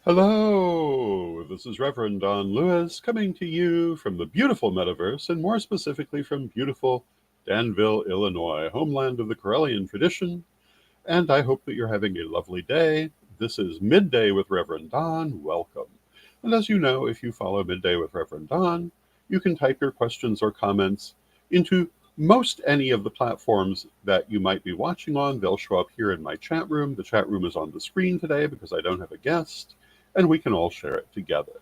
Hello, this is Reverend Don Lewis coming to you from the beautiful metaverse, and more specifically from beautiful Danville, Illinois, homeland of the Corellian tradition. And I hope that you're having a lovely day. This is Midday with Reverend Don. Welcome. And as you know, if you follow Midday with Reverend Don, you can type your questions or comments into most any of the platforms that you might be watching on. They'll show up here in my chat room. The chat room is on the screen today because I don't have a guest, and we can all share it together.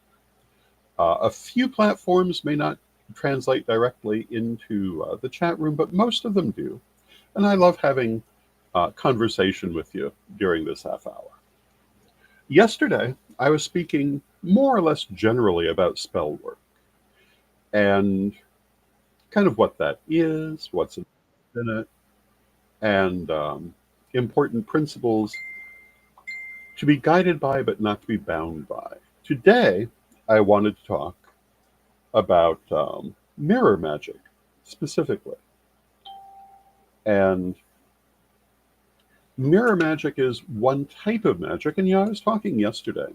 A few platforms may not translate directly into the chat room, but most of them do. And I love having conversation with you during this half hour. Yesterday, I was speaking more or less generally about spell work and kind of what that is, what's in it, and important principles to be guided by but not to be bound by. Today, I wanted to talk about mirror magic specifically. And mirror magic is one type of magic. And I was talking yesterday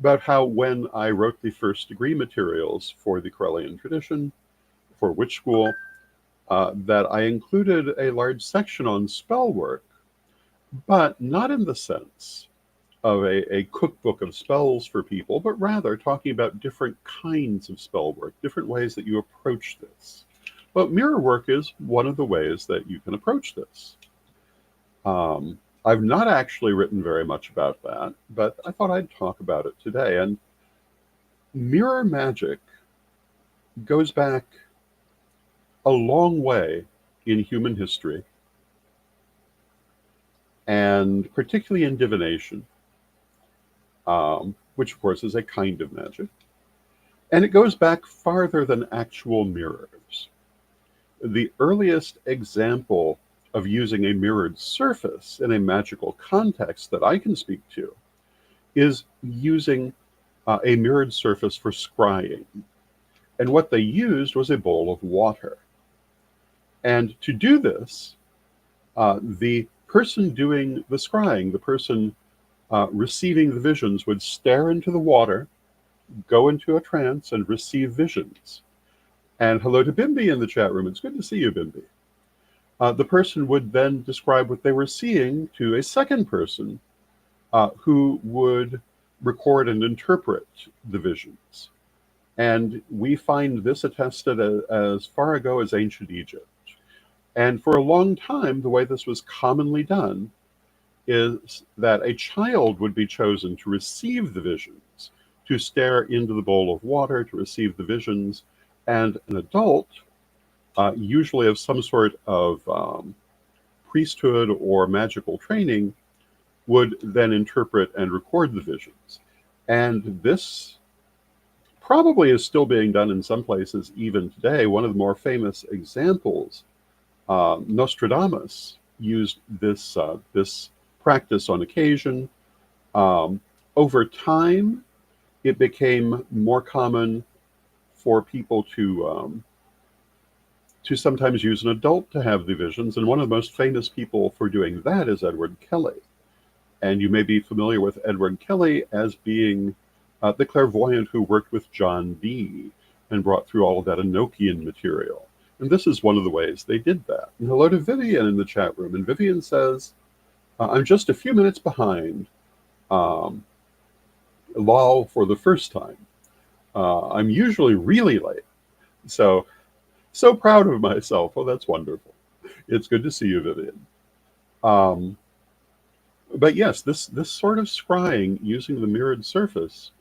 about how when I wrote the first degree materials for the Corellian tradition, for witch school, that I included a large section on spell work, but not in the sense of a cookbook of spells for people, but rather talking about different kinds of spell work, different ways that you approach this. But mirror work is one of the ways that you can approach this. I've not actually written very much about that, but I thought I'd talk about it today. And mirror magic goes back a long way in human history, and particularly in divination, which of course is a kind of magic. And it goes back farther than actual mirrors. The earliest example of using a mirrored surface in a magical context that I can speak to is using a mirrored surface for scrying. And what they used was a bowl of water. And to do this, the person doing the scrying, the person receiving the visions, would stare into the water, go into a trance, and receive visions. And hello to Bimby in the chat room. It's good to see you, Bimby. The person would then describe what they were seeing to a second person who would record and interpret the visions. And we find this attested as far ago as ancient Egypt. And for a long time, the way this was commonly done is that a child would be chosen to receive the visions, to stare into the bowl of water, to receive the visions, and an adult, usually of some sort of priesthood or magical training, would then interpret and record the visions. And this probably is still being done in some places even today. One of the more famous examples, Nostradamus used this practice on occasion. Over time, it became more common for people to sometimes use an adult to have the visions, and one of the most famous people for doing that is Edward Kelly. And you may be familiar with Edward Kelly as being the clairvoyant who worked with John Dee and brought through all of that Enochian material. And this is one of the ways they did that. And hello to Vivian in the chat room. And Vivian says, I'm just a few minutes behind Lol for the first time. I'm usually really late. So proud of myself. Oh, that's wonderful. It's good to see you, Vivian. But yes, this sort of scrying using the mirrored surface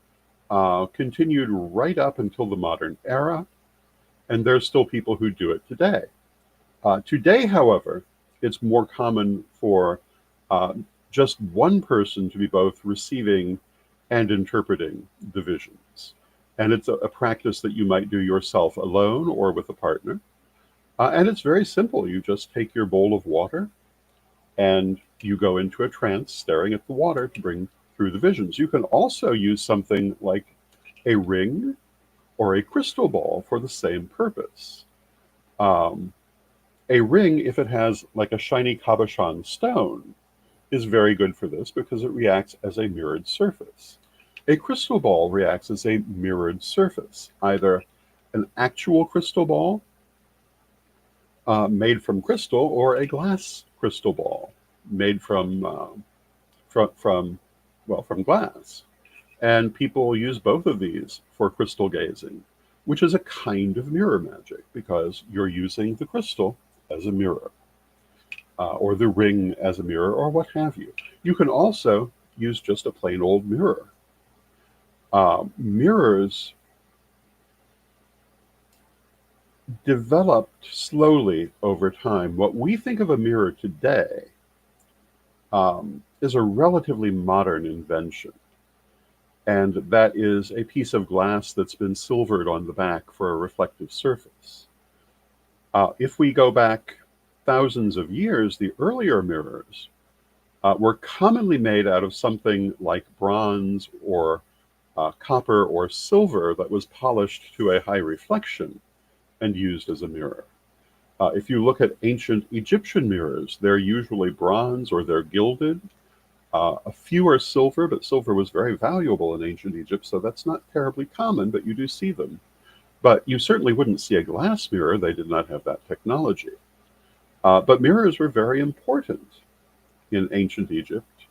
continued right up until the modern era, and there's still people who do it today. Today, however, it's more common for just one person to be both receiving and interpreting the visions. And it's a practice that you might do yourself alone or with a partner. And it's very simple. You just take your bowl of water and you go into a trance staring at the water to bring through the visions. You can also use something like a ring or a crystal ball for the same purpose. A ring, if it has like a shiny cabochon stone, is very good for this because it reacts as a mirrored surface. A crystal ball reacts as a mirrored surface, either an actual crystal ball made from crystal, or a glass crystal ball made from from glass. And people use both of these for crystal gazing, which is a kind of mirror magic because you're using the crystal as a mirror, or the ring as a mirror, or what have you. You can also use just a plain old mirror. Mirrors developed slowly over time. What we think of a mirror today is a relatively modern invention, and that is a piece of glass that's been silvered on the back for a reflective surface. If we go back thousands of years, the earlier mirrors were commonly made out of something like bronze or copper or silver that was polished to a high reflection and used as a mirror. If you look at ancient Egyptian mirrors, they're usually bronze or they're gilded. A few are silver, but silver was very valuable in ancient Egypt, so that's not terribly common, but you do see them. But you certainly wouldn't see a glass mirror. They did not have that technology. But mirrors were very important in ancient Egypt,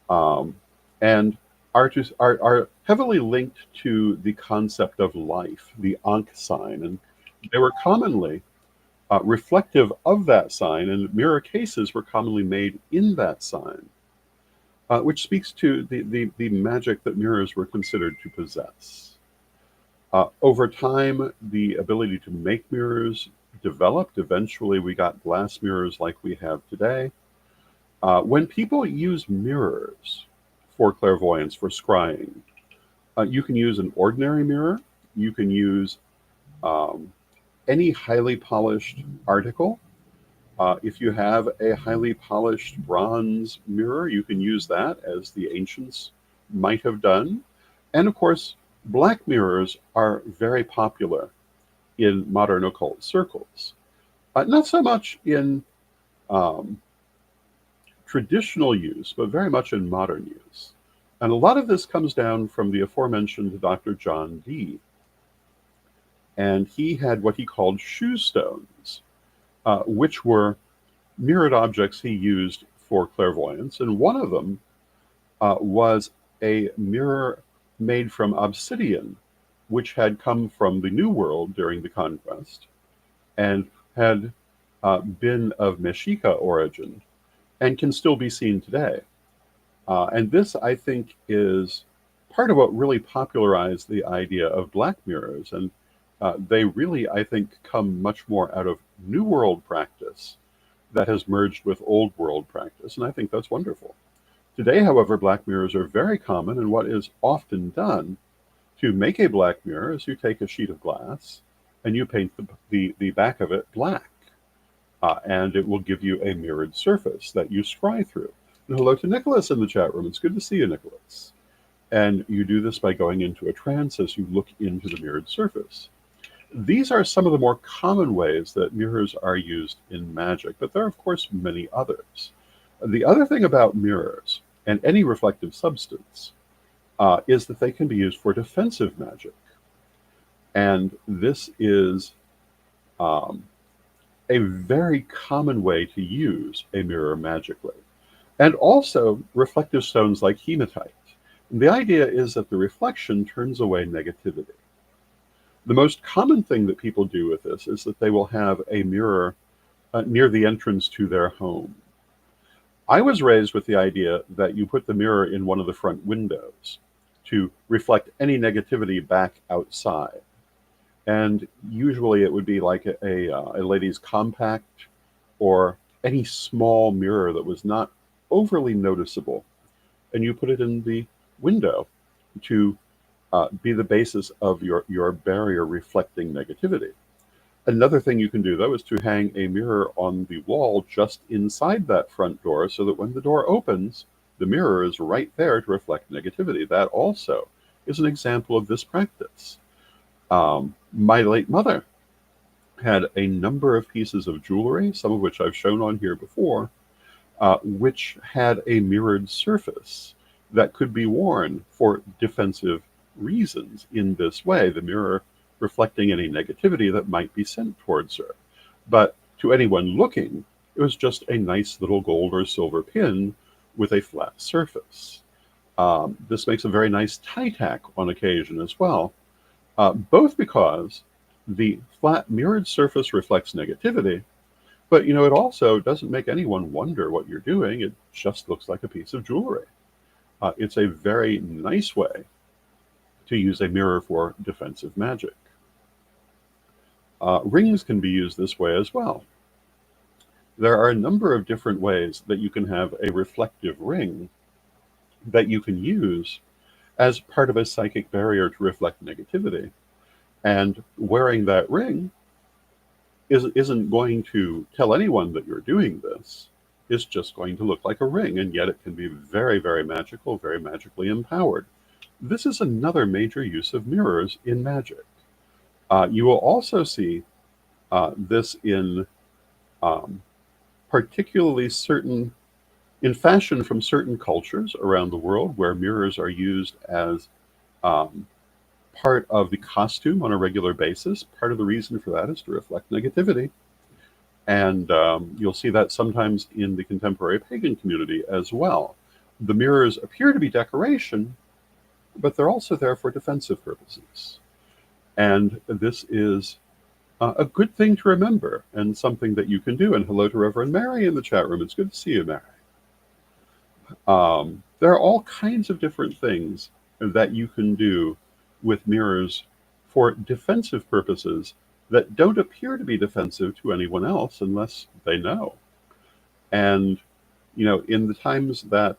and are heavily linked to the concept of life, the Ankh sign. And they were commonly reflective of that sign, and mirror cases were commonly made in that sign, which speaks to the magic that mirrors were considered to possess. Over time, the ability to make mirrors developed. Eventually, we got glass mirrors like we have today. When people use mirrors for clairvoyance, for scrying, you can use an ordinary mirror. You can use any highly polished article. If you have a highly polished bronze mirror, you can use that as the ancients might have done. And of course, black mirrors are very popular in modern occult circles. Not so much in um, traditional use, but very much in modern use. And a lot of this comes down from the aforementioned Dr. John Dee. And he had what he called shoe stones, which were mirrored objects he used for clairvoyance. And one of them was a mirror made from obsidian, which had come from the New World during the conquest and had been of Mexica origin and can still be seen today. And this, I think, is part of what really popularized the idea of black mirrors. And they really, I think, come much more out of New World practice that has merged with Old World practice. And I think that's wonderful. Today, however, black mirrors are very common. And what is often done to make a black mirror is you take a sheet of glass and you paint the back of it black. And it will give you a mirrored surface that you scry through. And hello to Nicholas in the chat room. It's good to see you, Nicholas. And you do this by going into a trance as you look into the mirrored surface. These are some of the more common ways that mirrors are used in magic, but there are, of course, many others. The other thing about mirrors and any reflective substance is that they can be used for defensive magic. And this is a very common way to use a mirror magically. And also reflective stones like hematite. And the idea is that the reflection turns away negativity. The most common thing that people do with this is that they will have a mirror near the entrance to their home. I was raised with the idea that you put the mirror in one of the front windows to reflect any negativity back outside. And usually it would be like a lady's compact or any small mirror that was not overly noticeable. And you put it in the window to be the basis of your barrier reflecting negativity. Another thing you can do, though, is to hang a mirror on the wall just inside that front door so that when the door opens, the mirror is right there to reflect negativity. That also is an example of this practice. My late mother had a number of pieces of jewelry, some of which I've shown on here before, which had a mirrored surface. that could be worn for defensive reasons in this way, the mirror reflecting any negativity that might be sent towards her. But to anyone looking, it was just a nice little gold or silver pin with a flat surface. This makes a very nice tie tack on occasion as well, both because the flat mirrored surface reflects negativity, but it also doesn't make anyone wonder what you're doing. It just looks like a piece of jewelry. It's a very nice way to use a mirror for defensive magic. Rings can be used this way as well. There are a number of different ways that you can have a reflective ring that you can use as part of a psychic barrier to reflect negativity. And wearing that ring isn't going to tell anyone that you're doing this. It's just going to look like a ring, and yet it can be very, very magical, very magically empowered. This is another major use of mirrors in magic. You will also see this in particularly in fashion from certain cultures around the world, where mirrors are used as part of the costume on a regular basis. Part of the reason for that is to reflect negativity. And you'll see that sometimes in the contemporary pagan community as well. The mirrors appear to be decoration, but they're also there for defensive purposes. And this is a good thing to remember, and something that you can do. And hello to Reverend Mary in the chat room. It's good to see you, Mary. There are all kinds of different things that you can do with mirrors for defensive purposes that don't appear to be defensive to anyone else unless they know. And, in the times that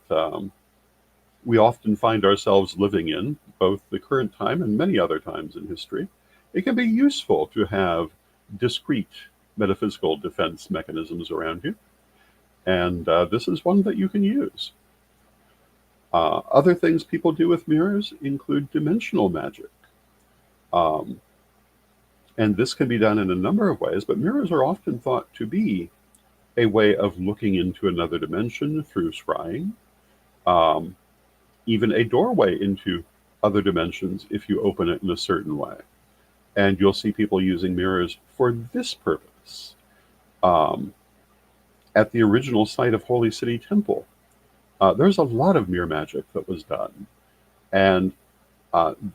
we often find ourselves living in, both the current time and many other times in history, it can be useful to have discrete metaphysical defense mechanisms around you. And this is one that you can use. Other things people do with mirrors include dimensional magic. And this can be done in a number of ways, but mirrors are often thought to be a way of looking into another dimension through scrying, even a doorway into other dimensions if you open it in a certain way. And you'll see people using mirrors for this purpose. At the original site of Holy City Temple, there's a lot of mirror magic that was done. And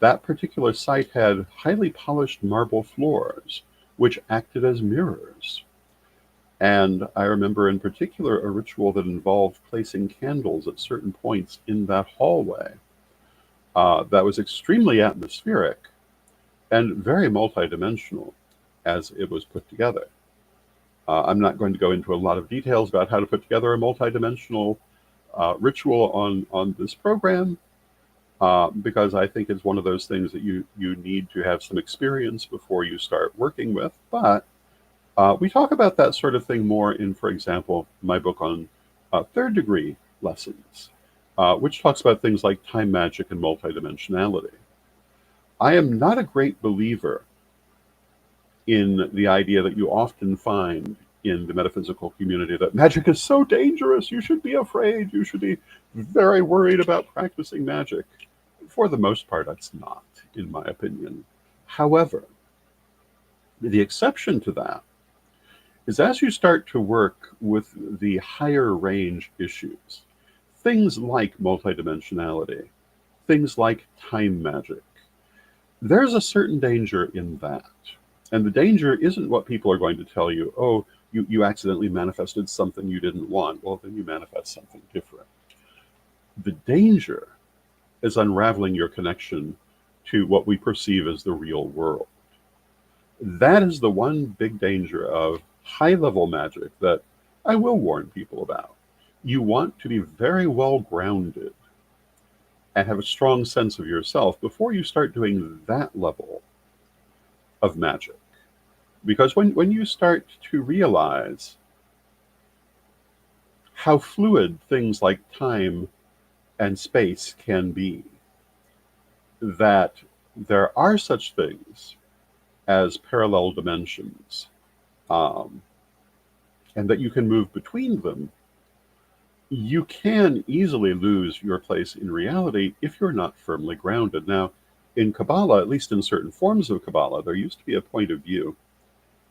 that particular site had highly polished marble floors, which acted as mirrors. And I remember in particular a ritual that involved placing candles at certain points in that hallway that was extremely atmospheric and very multidimensional as it was put together. I'm not going to go into a lot of details about how to put together a multidimensional ritual on this program, because I think it's one of those things that you need to have some experience before you start working with. But we talk about that sort of thing more in, for example, my book on third degree lessons, which talks about things like time magic and multidimensionality. I am not a great believer in the idea that you often find in the metaphysical community that magic is so dangerous, you should be afraid, you should be very worried about practicing magic. For the most part, that's not, in my opinion. However, the exception to that is as you start to work with the higher range issues, things like multidimensionality, things like time magic, there's a certain danger in that. And the danger isn't what people are going to tell you, oh, you accidentally manifested something you didn't want. Well, then you manifest something different. The danger is unraveling your connection to what we perceive as the real world. That is the one big danger of high-level magic that I will warn people about. You want to be very well grounded and have a strong sense of yourself before you start doing that level of magic. Because when you start to realize how fluid things like time and space can be, that there are such things as parallel dimensions, and that you can move between them, you can easily lose your place in reality if you're not firmly grounded. Now, in Kabbalah, at least in certain forms of Kabbalah, there used to be a point of view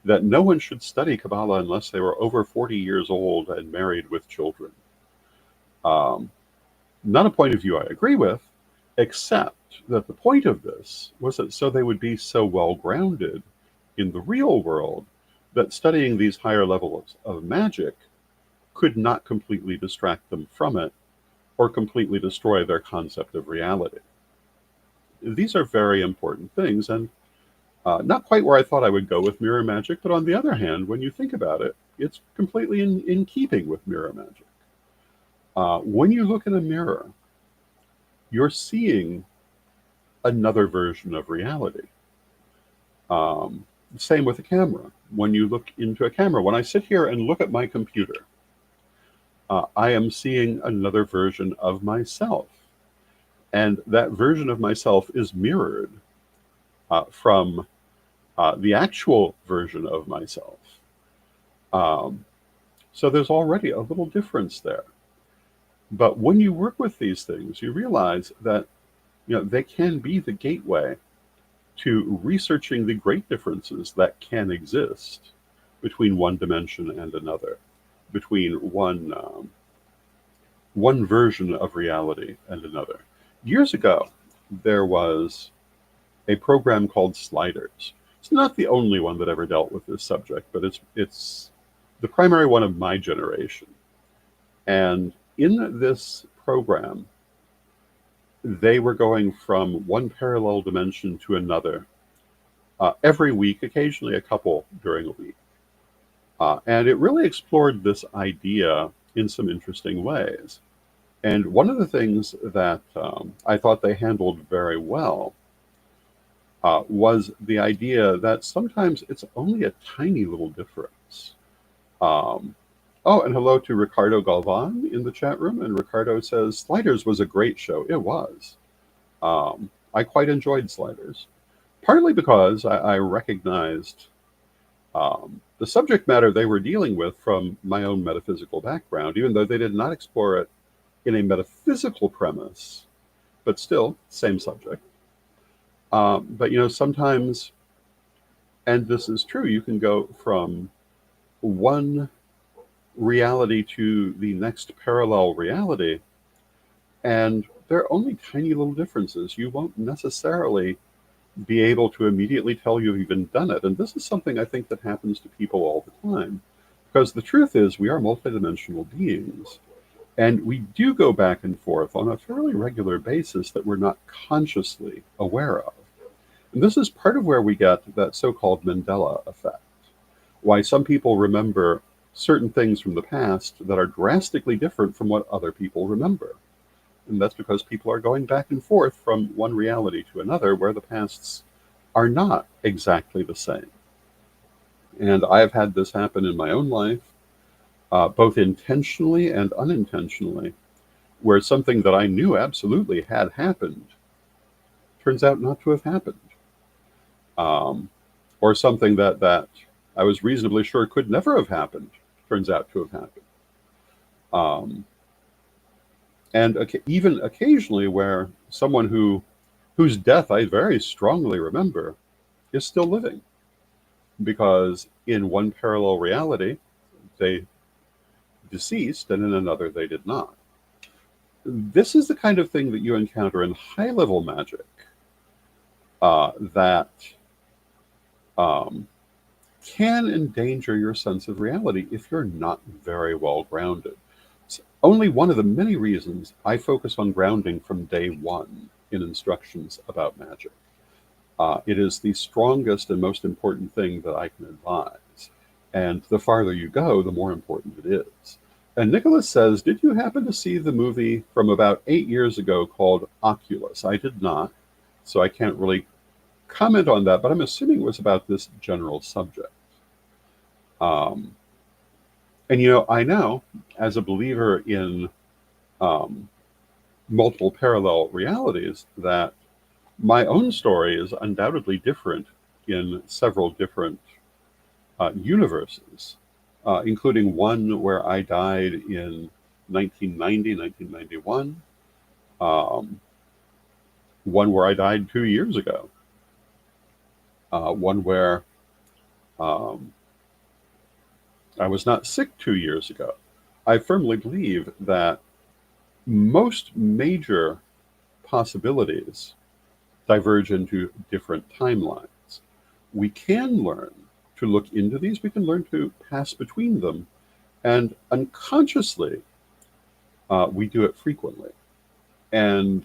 that no one should study Kabbalah unless they were over 40 years old and married with children. Um, Not a point of view I agree with, except that the point of this was that so they would be so well grounded in the real world that studying these higher levels of magic could not completely distract them from it or completely destroy their concept of reality. These are very important things, and not quite where I thought I would go with mirror magic, but on the other hand, when you think about it, it's completely in keeping with mirror magic. When you look in a mirror, you're seeing another version of reality. Um, Same with a camera. When you look into a camera, when I sit here and look at my computer, I am seeing another version of myself. And that version of myself is mirrored from the actual version of myself. Um, so there's already a little difference there. But when you work with these things, you realize that they can be the gateway to researching the great differences that can exist between one dimension and another, between one version of reality and another. Years ago, there was a program called Sliders. It's not the only one that ever dealt with this subject, but it's the primary one of my generation. And in this program, they were going from one parallel dimension to another every week, occasionally a couple during a week. And it really explored this idea in some interesting ways. And one of the things that I thought they handled very well was the idea that sometimes it's only a tiny little difference. Um, oh, and hello to Ricardo Galvan in the chat room. And Ricardo says, Sliders was a great show. It was. I quite enjoyed Sliders, partly because I recognized the subject matter they were dealing with from my own metaphysical background, even though they did not explore it in a metaphysical premise, but still, same subject. But sometimes, and this is true, you can go from one reality to the next parallel reality, and there are only tiny little differences. You won't necessarily be able to immediately tell you've even done it. And this is something I think that happens to people all the time. Because the truth is, we are multidimensional beings. And we do go back and forth on a fairly regular basis that we're not consciously aware of. And this is part of where we get that so-called Mandela effect. Why some people remember certain things from the past that are drastically different from what other people remember. And that's because people are going back and forth from one reality to another where the pasts are not exactly the same. And I've had this happen in my own life, both intentionally and unintentionally, where something that I knew absolutely had happened turns out not to have happened. Or something that I was reasonably sure could never have happened turns out to have happened. And even occasionally where someone whose death I very strongly remember is still living, because in one parallel reality they deceased and in another they did not. This is the kind of thing that you encounter in high level magic that can endanger your sense of reality if you're not very well grounded. It's only one of the many reasons I focus on grounding from day one in instructions about magic. It is the strongest and most important thing that I can advise. And the farther you go, the more important it is. And Nicholas says, did you happen to see the movie from about 8 years ago called Oculus? I did not, so I can't really comment on that, but I'm assuming it was about this general subject. And I know, as a believer in multiple parallel realities, that my own story is undoubtedly different in several different universes, including one where I died in 1990, 1991, um, one where I died 2 years ago, one where um, I was not sick 2 years ago. I firmly believe that most major possibilities diverge into different timelines. We can learn to look into these, we can learn to pass between them, and unconsciously, we do it frequently. And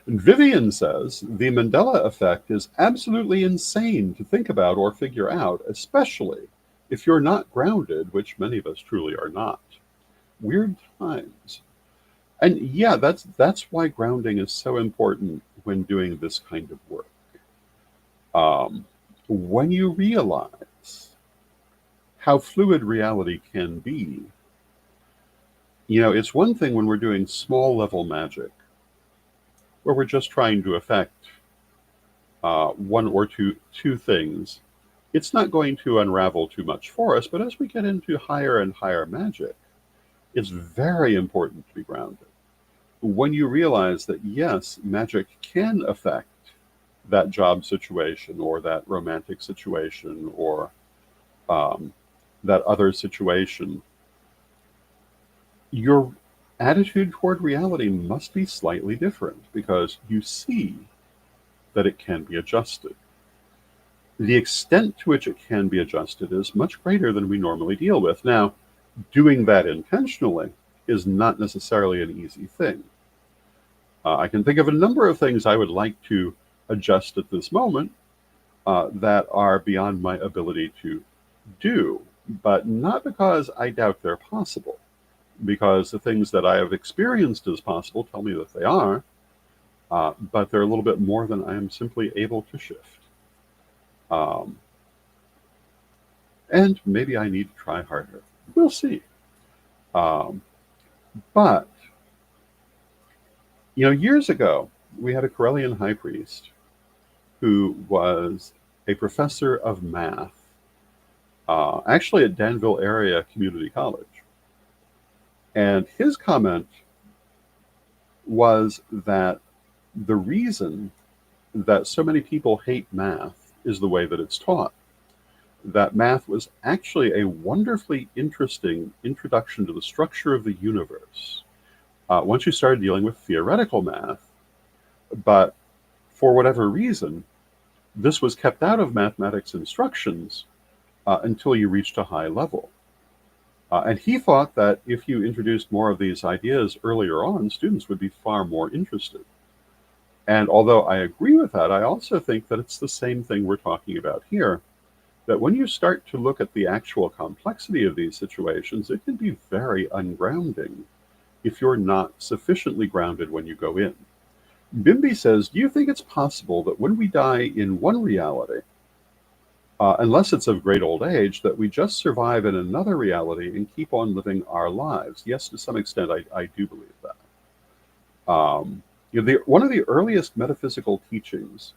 Vivian says the Mandela effect is absolutely insane to think about or figure out, especially if you're not grounded, which many of us truly are not. Weird times. And yeah, that's why grounding is so important when doing this kind of work. Um, when you realize how fluid reality can be, it's one thing when we're doing small level magic, where we're just trying to affect one or two things. It's not going to unravel too much for us, but as we get into higher and higher magic, it's very important to be grounded. When you realize that, yes, magic can affect that job situation or that romantic situation or um, that other situation, your attitude toward reality must be slightly different because you see that it can be adjusted. The extent to which it can be adjusted is much greater than we normally deal with. Now, doing that intentionally is not necessarily an easy thing. I can think of a number of things I would like to adjust at this moment that are beyond my ability to do, but not because I doubt they're possible, because the things that I have experienced as possible tell me that they are, but they're a little bit more than I am simply able to shift. Um, and maybe I need to try harder. We'll see. Um, but, years ago, we had a Corellian high priest who was a professor of math, actually at Danville Area Community College. And his comment was that the reason that so many people hate math is the way that it's taught. That math was actually a wonderfully interesting introduction to the structure of the universe once you started dealing with theoretical math, but for whatever reason, this was kept out of mathematics instructions until you reached a high level. And he thought that if you introduced more of these ideas earlier on, students would be far more interested. And although I agree with that, I also think that it's the same thing we're talking about here, that when you start to look at the actual complexity of these situations, it can be very ungrounding if you're not sufficiently grounded when you go in. Bimby says, do you think it's possible that when we die in one reality, unless it's of great old age, that we just survive in another reality and keep on living our lives? Yes, to some extent, I do believe that. One of the earliest metaphysical teachings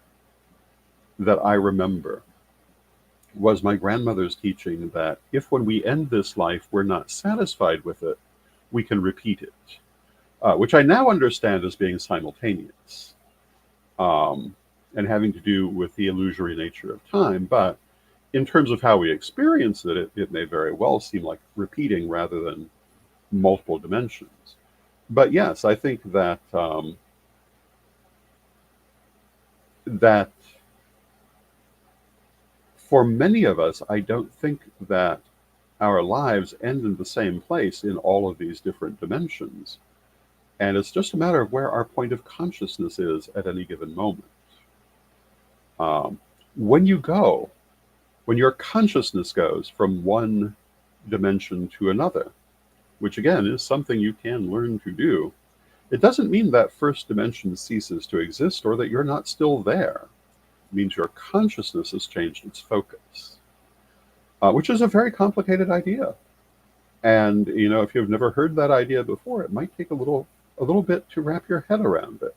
that I remember was my grandmother's teaching that if when we end this life we're not satisfied with it, we can repeat it, which I now understand as being simultaneous and having to do with the illusory nature of time. But in terms of how we experience it, it may very well seem like repeating rather than multiple dimensions. But yes, I think that that for many of us, I don't think that our lives end in the same place in all of these different dimensions. And it's just a matter of where our point of consciousness is at any given moment. Um, when your consciousness goes from one dimension to another, which again is something you can learn to do, it doesn't mean that first dimension ceases to exist or that you're not still there. It means your consciousness has changed its focus, which is a very complicated idea. And if you've never heard that idea before, it might take a little bit to wrap your head around it.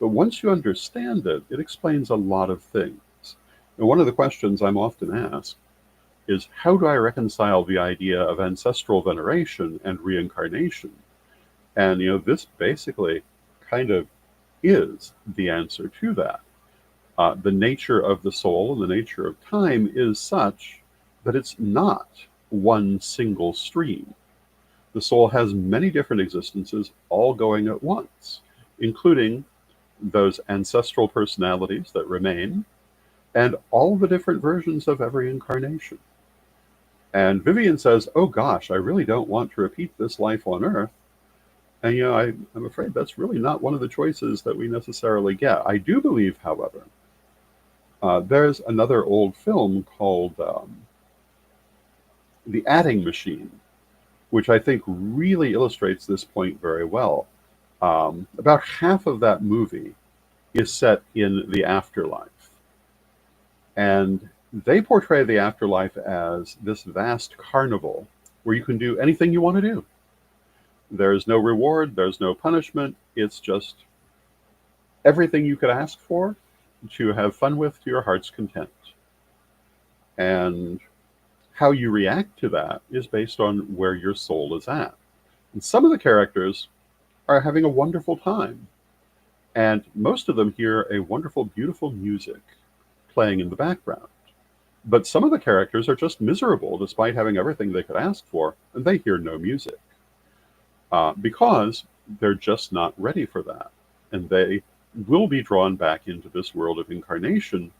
But once you understand it, it explains a lot of things. And one of the questions I'm often asked is how do I reconcile the idea of ancestral veneration and reincarnation? And this basically kind of is the answer to that. The nature of the soul and the nature of time is such that it's not one single stream. The soul has many different existences all going at once, including those ancestral personalities that remain and all the different versions of every incarnation. And Vivian says, oh gosh, I really don't want to repeat this life on Earth. And I'm afraid that's really not one of the choices that we necessarily get. I do believe, however, there's another old film called The Adding Machine, which I think really illustrates this point very well. About half of that movie is set in the afterlife. And they portray the afterlife as this vast carnival where you can do anything you want to do. There's no reward, there's no punishment. It's just everything you could ask for to have fun with to your heart's content. And how you react to that is based on where your soul is at. And some of the characters are having a wonderful time. And most of them hear a wonderful, beautiful music playing in the background. But some of the characters are just miserable despite having everything they could ask for, and they hear no music. Because they're just not ready for that. And they will be drawn back into this world of incarnation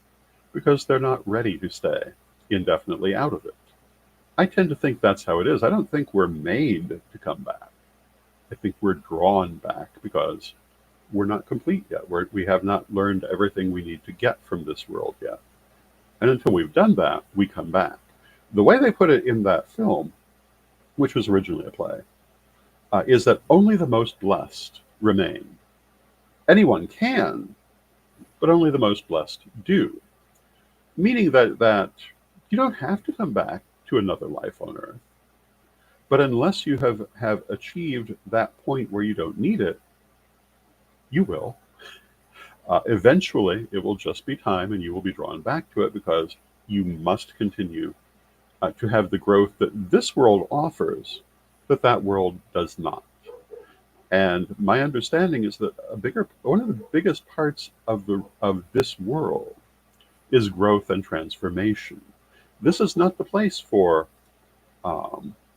because they're not ready to stay indefinitely out of it. I tend to think that's how it is. I don't think we're made to come back. I think we're drawn back because we're not complete yet. We have not learned everything we need to get from this world yet. And until we've done that, we come back. The way they put it in that film, which was originally a play, is that only the most blessed remain. Anyone can, but only the most blessed do. Meaning that you don't have to come back to another life on Earth. But unless you have achieved that point where you don't need it, you will. Eventually, it will just be time and you will be drawn back to it because you must continue to have the growth that this world offers that world does not. And my understanding is that one of the biggest parts of this world is growth and transformation. This is not the place for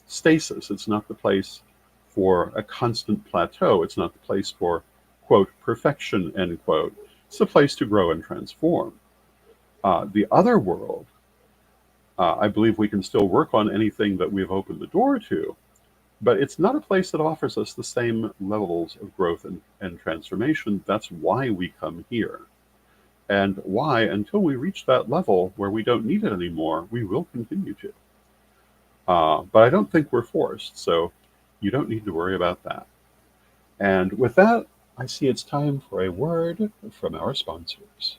stasis. It's not the place for a constant plateau. It's not the place for, quote, perfection, end quote. It's a place to grow and transform. The other world, I believe we can still work on anything that we've opened the door to, but it's not a place that offers us the same levels of growth and transformation. That's why we come here. And why, until we reach that level where we don't need it anymore, we will continue to. But I don't think we're forced, so you don't need to worry about that. And with that, I see it's time for a word from our sponsors.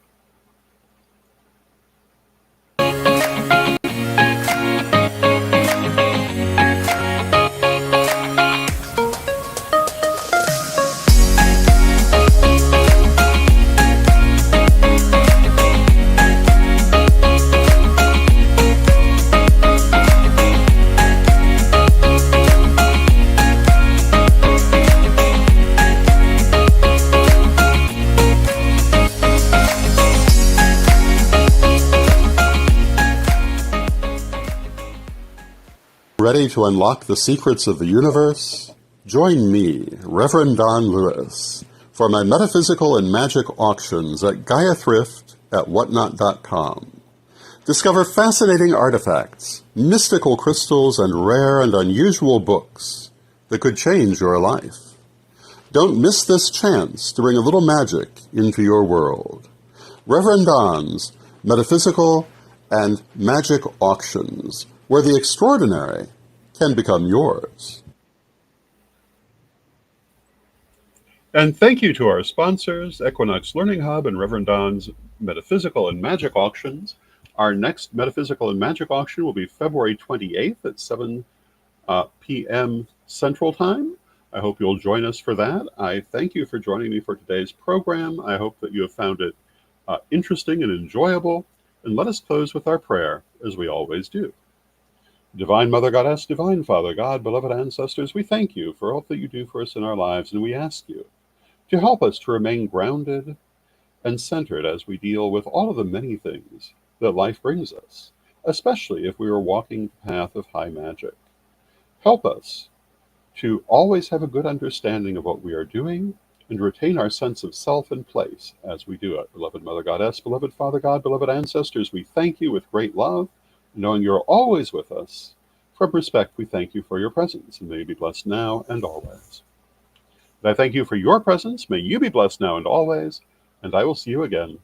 Ready to unlock the secrets of the universe? Join me, Rev Don Lewis, for my metaphysical and magic auctions at Gaia Thrift at whatnot.com. Discover fascinating artifacts, mystical crystals, and rare and unusual books that could change your life. Don't miss this chance to bring a little magic into your world. Rev Don's Metaphysical and Magic Auctions, where the extraordinary can become yours. And thank you to our sponsors, Equinox Learning Hub and Rev Don's Metaphysical and Magic Auctions. Our next Metaphysical and Magic Auction will be February 28th at 7 p.m. Central Time. I hope you'll join us for that. I thank you for joining me for today's program. I hope that you have found it interesting and enjoyable. And let us close with our prayer, as we always do. Divine Mother Goddess, Divine Father God, beloved ancestors, we thank you for all that you do for us in our lives, and we ask you to help us to remain grounded and centered as we deal with all of the many things that life brings us, especially if we are walking the path of high magic. Help us to always have a good understanding of what we are doing and retain our sense of self and place as we do it. Beloved Mother Goddess, beloved Father God, beloved ancestors, we thank you with great love, knowing you're always with us. From respect, we thank you for your presence, and may you be blessed now and always. And I thank you for your presence. May you be blessed now and always, and I will see you again